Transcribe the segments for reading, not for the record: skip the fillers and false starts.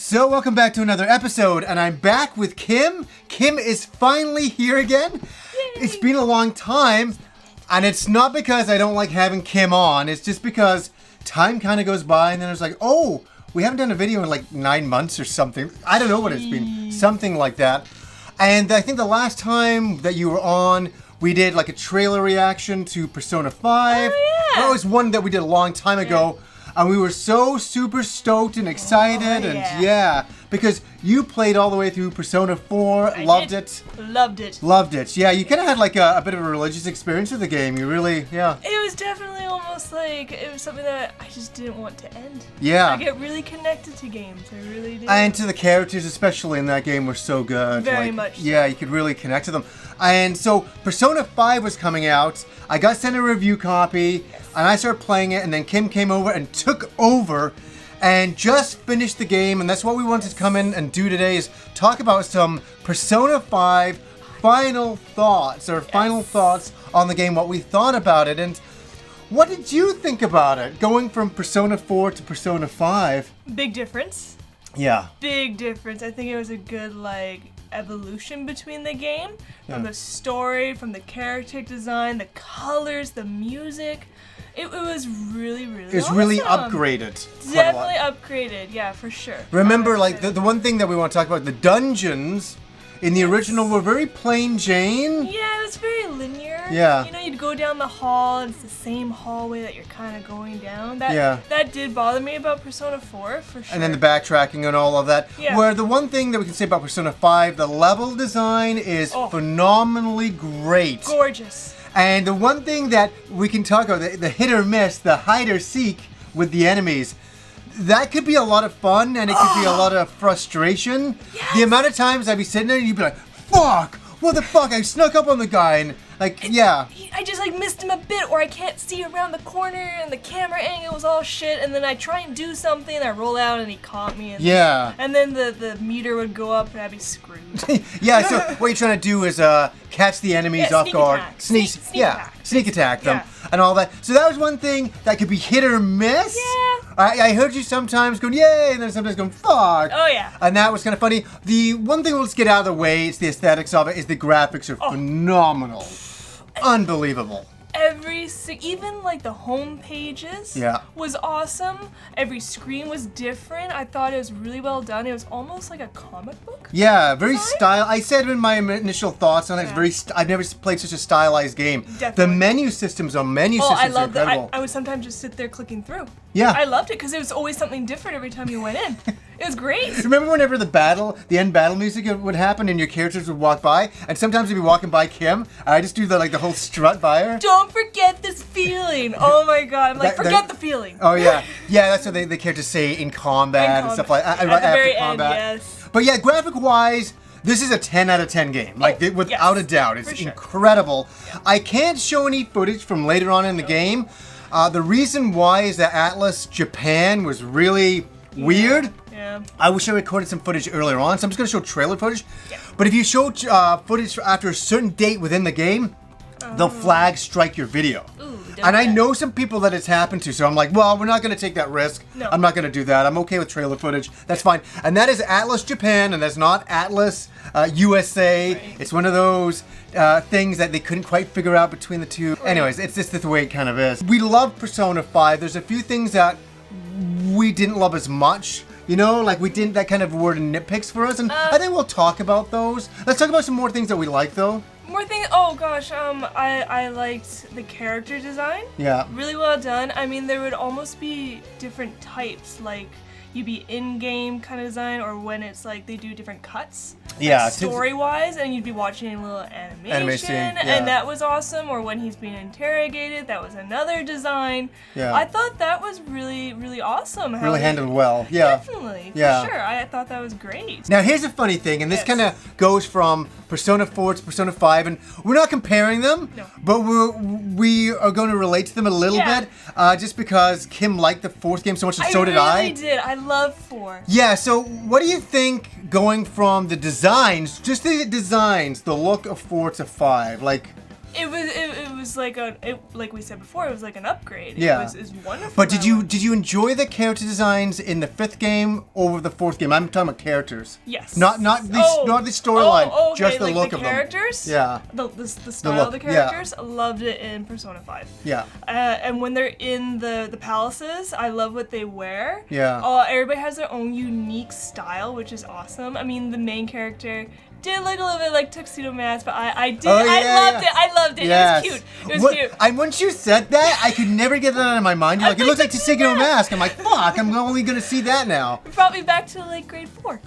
So welcome back to another episode, and I'm back with Kim. Kim is finally here again. Yay. It's been a long time, and it's not because I don't like having Kim on. It's just because time kind of goes by, and then it's like, oh, we haven't done a video in like 9 months or something. I don't know what it's been. Something like that. And I think the last time that you were on, we did like a trailer reaction to Persona 5. Oh, yeah. That was one that we did a long time ago. And we were so super stoked and excited, because you played all the way through Persona 4, loved it. Loved it. Yeah, you kind of had like a bit of a religious experience with the game. You really, yeah. It was definitely almost like it was something that I just didn't want to end. Yeah. I get really connected to games. I really do. And to the characters, especially in that game, were so good. Very much so. Yeah, you could really connect to them. And so Persona 5 was coming out. I got sent a review copy. And I started playing it, and then Kim came over and took over and just finished the game. And that's what we wanted to come in and do today, is talk about some Persona 5 final thoughts on the game, what we thought about it. And what did you think about it, going from Persona 4 to Persona 5? Big difference. Yeah. Big difference. I think it was a good, evolution between the game. From the story, from the character design, the colors, the music. It was really, really It was awesome. really upgraded. Definitely upgraded, yeah, for sure. Remember, the one thing that we want to talk about, the dungeons in the original were very plain Jane. Yeah, it was very linear. Yeah. You know, you'd go down the hall, and it's the same hallway that you're kind of going down. That did bother me about Persona 4, for sure. And then the backtracking and all of that. Yeah. Where the one thing that we can say about Persona 5, the level design is phenomenally great. Gorgeous. And the one thing that we can talk about, the hit or miss, the hide or seek with the enemies, that could be a lot of fun, and it could be a lot of frustration. Yes. The amount of times I'd be sitting there and you'd be like, fuck, what the fuck, I snuck up on the guy, and I just missed him a bit, or I can't see around the corner, and the camera angle was all shit, and then I try and do something, and I roll out, and he caught me, and then the meter would go up, and I'd be screwed. Yeah, so what you're trying to do is catch the enemies off guard, sneak attack them, and all that. So that was one thing that could be hit or miss. Yeah. I heard you sometimes going, yay, and then sometimes going, fuck. Oh, yeah. And that was kind of funny. The one thing let's get out of the way, it's the aesthetics of it, is the graphics are phenomenal. Unbelievable. Even the home pages was awesome. Every screen was different. I thought it was really well done. It was almost like a comic book. Yeah, very style. I said in my initial thoughts on it, I've never played such a stylized game. Definitely. The menu systems are incredible. I loved it. I would sometimes just sit there clicking through. Yeah. I loved it because it was always something different every time you went in. It was great. Remember whenever the end battle music would happen and your characters would walk by, and sometimes they'd be walking by Kim, and I just do the whole strut by her. Don't forget this feeling. Oh my god. I'm forget the feeling. Oh yeah. Yeah, that's what the characters say in combat and stuff like that. At the very end, yes. But yeah, graphic-wise, this is a 10 out of 10 game. Without a doubt. It's incredible. Yeah. I can't show any footage from later on in the game. The reason why is that Atlus Japan was really weird. Yeah. I wish I recorded some footage earlier on, so I'm just going to show trailer footage. Yeah. But if you show footage after a certain date within the game, they'll flag strike your video. Ooh, and I know some people that it's happened to, so I'm like, well, we're not going to take that risk. No. I'm not going to do that. I'm okay with trailer footage. That's fine. And that is Atlus Japan, and that's not Atlus USA. Right. It's one of those things that they couldn't quite figure out between the two. Right. Anyways, it's just the way it kind of is. We love Persona 5. There's a few things that we didn't love as much. You know, we didn't, that kind of word nitpicks for us, and I think we'll talk about those. Let's talk about some more things that we like, though. More things, oh gosh, I liked the character design. Yeah. Really well done. I mean, there would almost be different types, you'd be in-game kind of design, or when it's they do different cuts. Yeah. Story-wise, and you'd be watching a little animation, and that was awesome. Or when he's being interrogated, that was another design. Yeah. I thought that was really, really awesome. Really handled well. Yeah. Definitely. Yeah. For sure. I thought that was great. Now, here's a funny thing, and this kind of goes from Persona 4 to Persona 5, and we're not comparing them, but we are going to relate to them a little bit, just because Kim liked the fourth game so much, and so did I. I really did. I love 4. Yeah, so what do you think going from the designs, just the designs, the look of 4 to 5? It was was like like we said before, it was like an upgrade. Yeah. It was wonderful. But did you enjoy the character designs in the 5th game over the 4th game? I'm talking about characters. Yes. Not the storyline, okay, just the like look the of characters? them. Yeah. The style of the characters. I loved it in Persona 5. Yeah. And when they're in the palaces, I love what they wear. Yeah. Everybody has their own unique style, which is awesome. I mean, the main character did look a little bit like Tuxedo Mask, but I did. Oh, yeah, I loved it. Yes. It was cute. It was cute. And once you said that, I could never get that out of my mind. You're like, it looks like Tuxedo Mask. I'm like, fuck, I'm only going to see that now. It brought me back to like grade 4.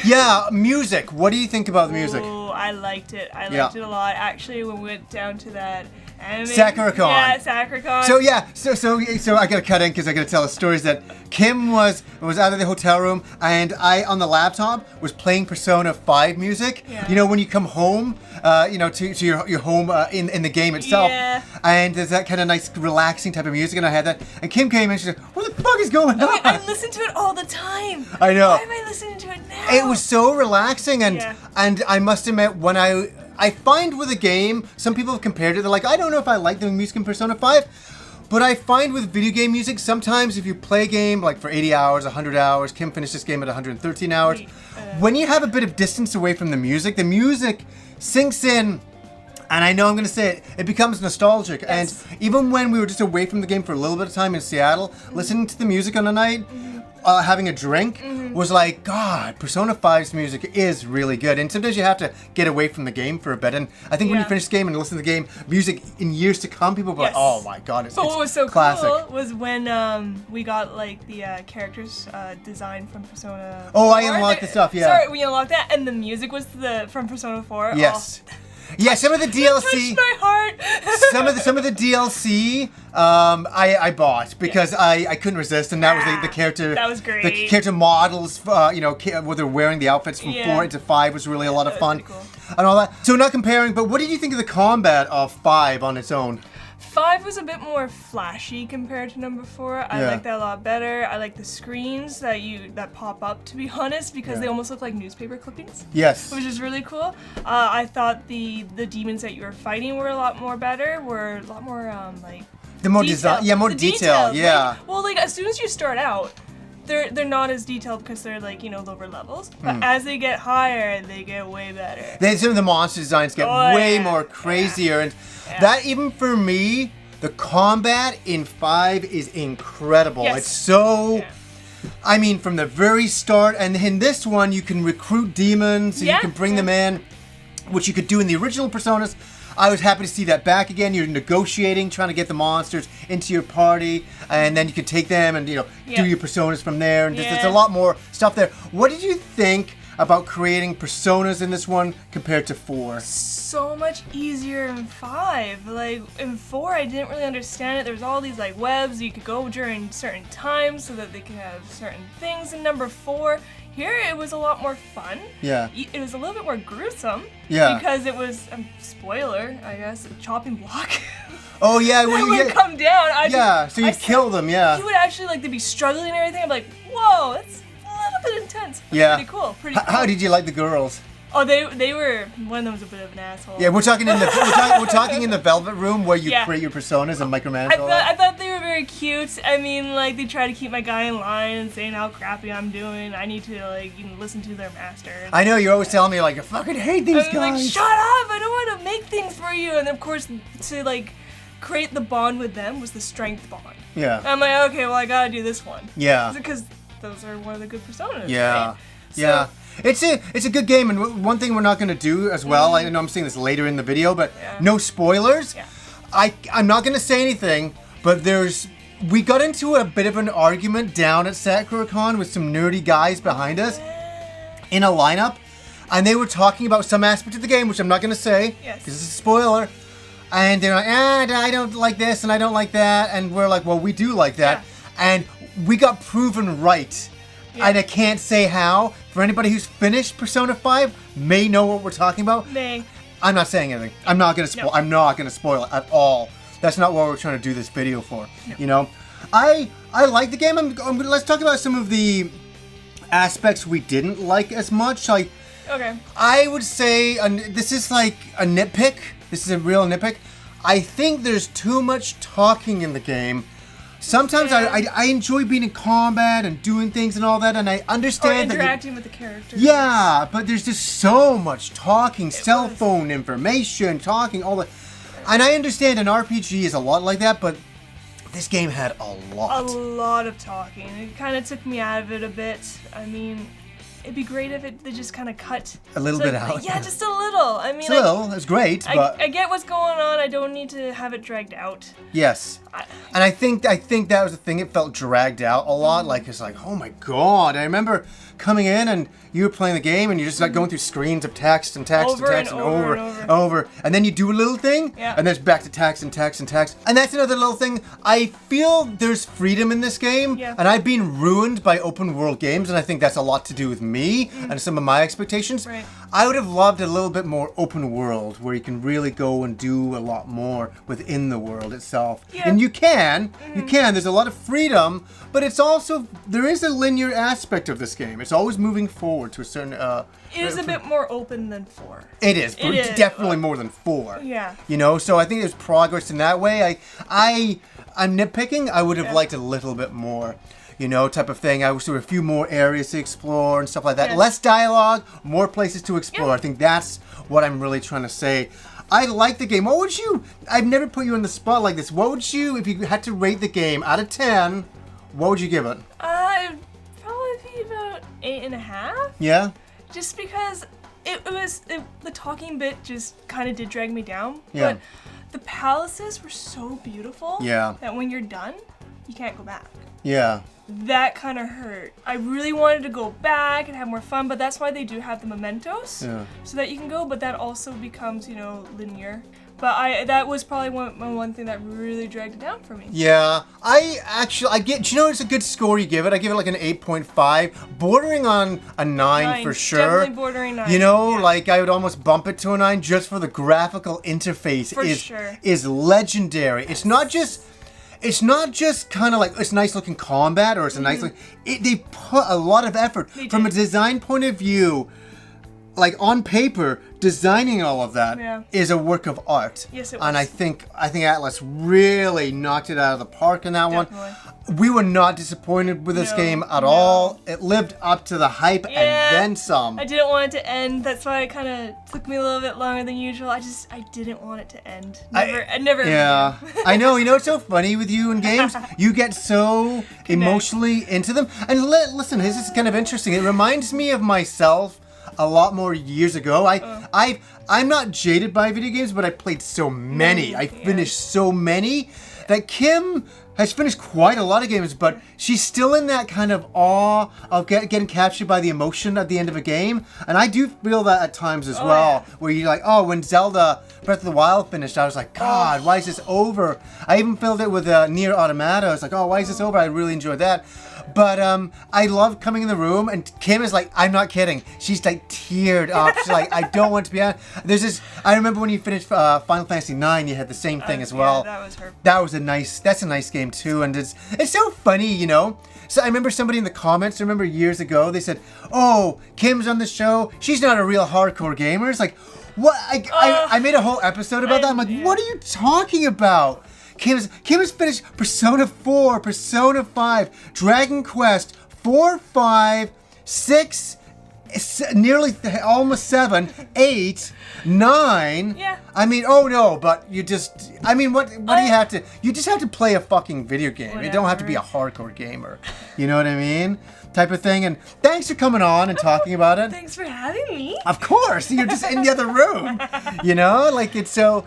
Yeah, music. What do you think about the music? Oh, I liked it. I liked it a lot. Actually, when we went down to that anime. SakuraCon. Yeah, SakuraCon. So yeah, so I gotta cut in because I gotta tell the stories that Kim was out of the hotel room and I on the laptop was playing Persona 5 music. Yeah. You know when you come home, to your home in the game itself. Yeah. And there's that kind of nice relaxing type of music, and I had that. And Kim came in and she said, "What the fuck is going on?" I listen to it all the time. I know. Why am I listening to it now? It was so relaxing, and I must admit when I find with a game, some people have compared it. They're like, I don't know if I like the music in Persona 5, but I find with video game music, sometimes if you play a game like for 80 hours, 100 hours, Kim finished this game at 113 hours, when you have a bit of distance away from the music sinks in, and I know I'm going to say it, it becomes nostalgic. Yes. And even when we were just away from the game for a little bit of time in Seattle, listening to the music on the night, having a drink, was like, God, Persona 5's music is really good. And sometimes you have to get away from the game for a bit. And I think when you finish the game and listen to the game, music in years to come, people will be like, oh my God, it's what was so classic. cool was when we got like the characters design from Persona 4. Oh, I unlocked the stuff, yeah. Sorry, we unlocked that, and the music was from Persona 4. Yes. Yeah, some of the DLC. Touched my heart. some of the DLC I bought because I couldn't resist, and that was the character. That was great. The character models, where they're wearing the outfits from 4 into 5 was really a lot of fun, cool. and all that. So not comparing, but what did you think of the combat of 5 on its own? 5 was a bit more flashy compared to number 4. I like that a lot better. I like the screens that pop up, to be honest, because they almost look like newspaper clippings. Yes. Which is really cool. I thought the demons that you were fighting were a lot more better. Were a lot more like the more design, more detail. Yeah. Like, as soon as you start out, they're not as detailed because they're like lower levels. But as they get higher, they get way better. Some of the monster designs get way more crazier, and that even for me, the combat in 5 is incredible. Yes. It's so. I mean, from the very start, and in this one, you can recruit demons, and you can bring them in, which you could do in the original Personas. I was happy to see that back again. You're negotiating, trying to get the monsters into your party, and then you can take them and do your personas from there. And there's a lot more stuff there. What did you think about creating personas in this one compared to 4? So much easier in 5. Like in 4, I didn't really understand it. There was all these like webs you could go during certain times so that they could have certain things. In number 4. Here, it was a lot more fun. Yeah. It was a little bit more gruesome. Yeah. Because it was, spoiler, I guess, a chopping block. Oh, yeah. When you would come down. So you'd kill them, You would actually, they'd be struggling and everything. I'm like, whoa, that's a little bit intense. Pretty cool. How did you like the girls? Oh, they were, one of them was a bit of an asshole. Yeah, we're talking in the Velvet Room where you create your personas and micromanage all that. I thought they were very cute. I mean, like, they try to keep my guy in line and saying how crappy I'm doing. I need to, like, listen to their master. I know, you're always telling me, like, I fucking hate these guys. Like, shut up! I don't want to make things for you. And, of course, to, like, create the bond with them was the strength bond. Yeah. And I'm like, okay, well, I gotta do this one. Yeah. Because those are one of the good personas, Yeah. right? Yeah. It's a good game, and one thing we're not going to do as well, I know I'm saying this later in the video, but no spoilers. Yeah. I'm not going to say anything, but we got into a bit of an argument down at SakuraCon with some nerdy guys behind us in a lineup, and they were talking about some aspect of the game, which I'm not going to say, because it's a spoiler, and they're like, I don't like this, and I don't like that, and we're like, well, we do like that, and we got proven right. Yeah. And I can't say how. For anybody who's finished Persona 5 may know what we're talking about. I'm not saying anything. I'm not gonna spoil. No. I'm not gonna spoil it at all. That's not what we're trying to do this video for. No. I like the game. Let's talk about some of the aspects we didn't like as much. I would say this is like a nitpick. This is a real nitpick. I think there's too much talking in the game. Sometimes I enjoy being in combat and doing things and all that, and I understand or interacting with the characters. Yeah, but there's just so much talking, cell phone information, talking, all that. And I understand an RPG is a lot like that, but this game had a lot. A lot of talking. It kind of took me out of it a bit. I mean, it'd be great if they just kind of cut a little bit out. Yeah, just a little. I mean, just a little. It's great, but I get what's going on. I don't need to have it dragged out. Yes, and I think that was the thing. It felt dragged out a lot. Like it's like, oh my god! I remember coming in and you were playing the game and you're just like going through screens of text and text over and text and and over, and then you do a little thing, and then it's back to text and text and text, and that's another little thing. I feel there's freedom in this game, and I've been ruined by open world games, and I think that's a lot to do with me and some of my expectations. Right. I would have loved a little bit more open world where you can really go and do a lot more within the world itself. Yeah. And you can. There's a lot of freedom, but it's also, there is a linear aspect of this game. It's always moving forward to a certain... it is a bit more open than 4. It is. Definitely more than 4. Yeah. You know, so I think there's progress in that way. I'm nitpicking. I would have liked a little bit more. You know, type of thing. I wish there were a few more areas to explore and stuff like that. Yes. Less dialogue, more places to explore. I think that's what I'm really trying to say. I like the game. What would you... I've never put you on the spot like this. What would you, if you had to rate the game out of 10, what would you give it? I'd probably be about 8.5. Yeah? Just because the talking bit just kind of did drag me down. Yeah. But the palaces were so beautiful that when you're done, you can't go back. Yeah. That kind of hurt. I really wanted to go back and have more fun, but that's why they do have the mementos, so that you can go, but that also becomes, you know, linear. But that was probably one thing that really dragged it down for me. Yeah, I get, do you know it's a good score you give it? I give it like an 8.5, bordering on a 9 for sure. Definitely bordering 9. You know, like I would almost bump it to a 9 just for the graphical interface is legendary. It's not just kind of like it's nice looking combat or it's a nice they put a lot of effort from a design point of view. Like on paper, designing all of that is a work of art. Yes, it was. And I think Atlus really knocked it out of the park in that one. We were not disappointed with this game at all. It lived up to the hype and then some. I didn't want it to end. That's why it kind of took me a little bit longer than usual. I didn't want it to end. Never. Yeah. I know. You know what's so funny with you in games? You get so emotionally into them. And listen, this is kind of interesting. It reminds me of myself a lot more years ago. I'm not jaded by video games, but I played so many. I finished so many that Kim has finished quite a lot of games, but she's still in that kind of awe of getting captured by the emotion at the end of a game. And I do feel that at times as well, where you're like, oh, when Zelda Breath of the Wild finished, I was like, God, why is this over? I even felt it with Nier Automata. I was like, oh, why is this over? I really enjoyed that. But I love coming in the room, and Kim is like, I'm not kidding. She's like teared up. She's like, I don't want to be on. There's this. I remember when you finished Final Fantasy IX, you had the same thing as well. Yeah, that was her. That's a nice game too, and it's so funny, you know. So I remember somebody in the comments. I remember years ago they said, "Oh, Kim's on the show. She's not a real hardcore gamer." It's like, what? I made a whole episode about that. I'm like, what are you talking about? Kim has finished Persona 4, Persona 5, Dragon Quest 4, 5, 6, nearly almost 7, 8, 9. Yeah. I mean, oh no, but you just, I mean, what do you have to, you just have to play a fucking video game. Whatever. You don't have to be a hardcore gamer. You know what I mean? Type of thing. And thanks for coming on and talking about it. Thanks for having me. Of course, you're just in the other room. You know, like it's so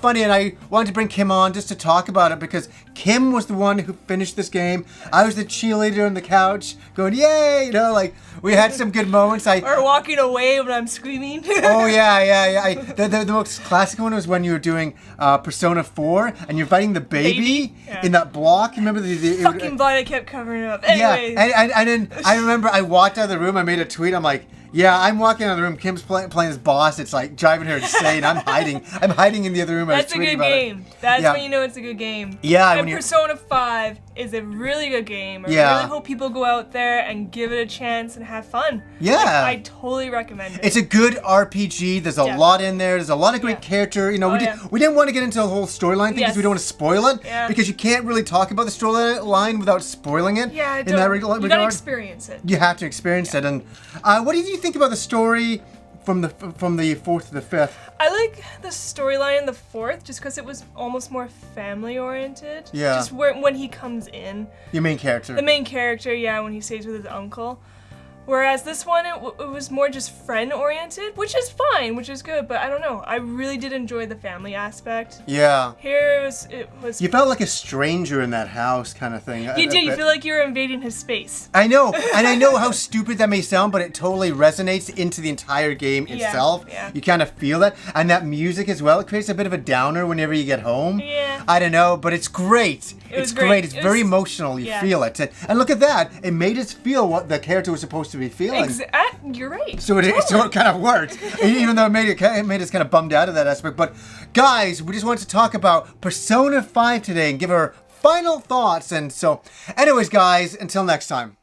funny, and I wanted to bring Kim on just to talk about it because Kim was the one who finished this game. I was the cheerleader on the couch going, yay, you know, like we had some good moments. Or walking away when I'm screaming. Oh yeah. The most classic one was when you were doing Persona 4 and you're fighting the baby? In that block. You remember the fucking blood? I kept covering it up. Anyway. Yeah, and then I remember I walked out of the room. I made a tweet. I'm like, yeah, I'm walking out of the room. Kim's playing his boss. It's like driving her insane. I'm hiding in the other room. That's a good game. That's when you know it's a good game. Yeah. And Persona 5 is a really good game. I really hope people go out there and give it a chance and have fun. Yeah. Like, I totally recommend it. It's a good RPG. There's a lot in there. There's a lot of great character. You know, we didn't want to get into the whole storyline thing because we don't want to spoil it. Yeah. Because you can't really talk about the storyline without spoiling it. Yeah, in that regard. You gotta experience it. You have to experience it. And what did you think about the story from the 4th to the 5th? I like the storyline in the 4th just because it was almost more family oriented. Yeah. Just when he comes in. Your main character. The main character, yeah, when he stays with his uncle. Whereas this one, it was more just friend-oriented, which is fine, which is good, but I don't know. I really did enjoy the family aspect. Yeah. Here, it was... You felt like a stranger in that house kind of thing. You did. You feel like you were invading his space. I know. And I know how stupid that may sound, but it totally resonates into the entire game itself. Yeah. You kind of feel that. And that music as well, it creates a bit of a downer whenever you get home. Yeah. I don't know, but it's great. It's great. It's very emotional. You feel it. And look at that. It made us feel what the character was supposed to be feeling. You're right. So it kind of worked, even though it made us kind of bummed out of that aspect. But guys, we just wanted to talk about Persona 5 today and give our final thoughts. And so, anyways, guys, until next time.